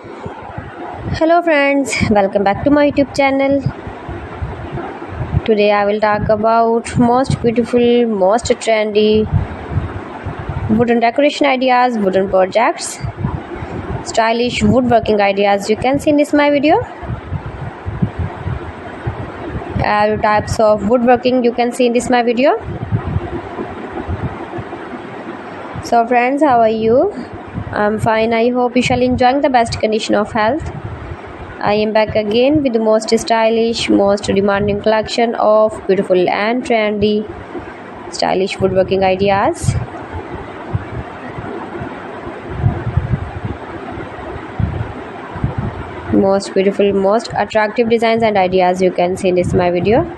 Hello friends, welcome back to my YouTube channel. Today I will talk about most beautiful, most trendy wooden decoration ideas, wooden projects, stylish woodworking ideas you can see in this my video. All types of woodworking you can see in this my video. So friends, how are you? I'm fine. I hope you shall enjoying the best condition of health. I am back again with the most stylish, most demanding collection of beautiful and trendy stylish woodworking ideas. Most beautiful, most attractive designs and ideas you can see in this my video.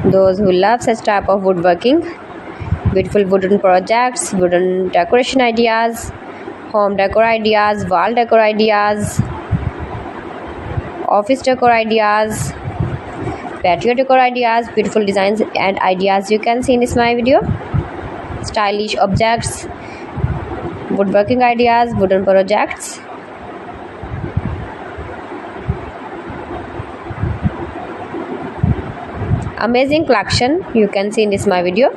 Those who love such type of woodworking, beautiful wooden projects, wooden decoration ideas, home decor ideas, wall decor ideas, office decor ideas, patio decor ideas, beautiful designs and ideas you can see in this my video. Stylish objects, woodworking ideas, wooden projects. Amazing collection you can see in this my video.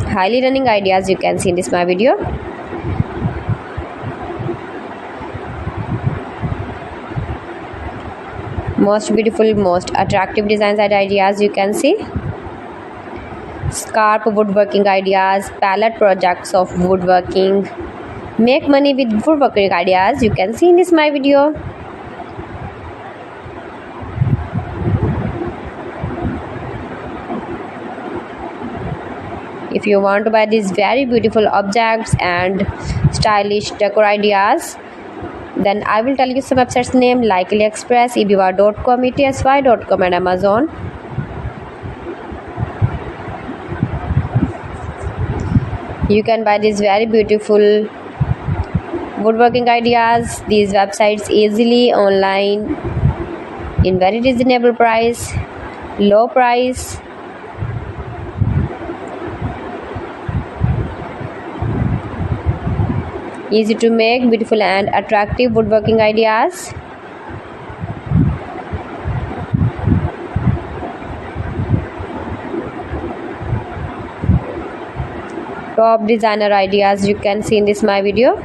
Highly running ideas you can see in this my video. Most beautiful, most attractive designs and ideas you can see. Scarp woodworking ideas, palette projects of woodworking. Make money with woodworking ideas you can see in this my video. If you want to buy these very beautiful objects and stylish decor ideas, then I will tell you some websites name like AliExpress, eBay.com, ETSY.com and Amazon. You can buy these very beautiful woodworking ideas, these websites easily online in very reasonable price, low price. Easy to make, beautiful and attractive woodworking ideas. Top designer ideas you can see in this my video.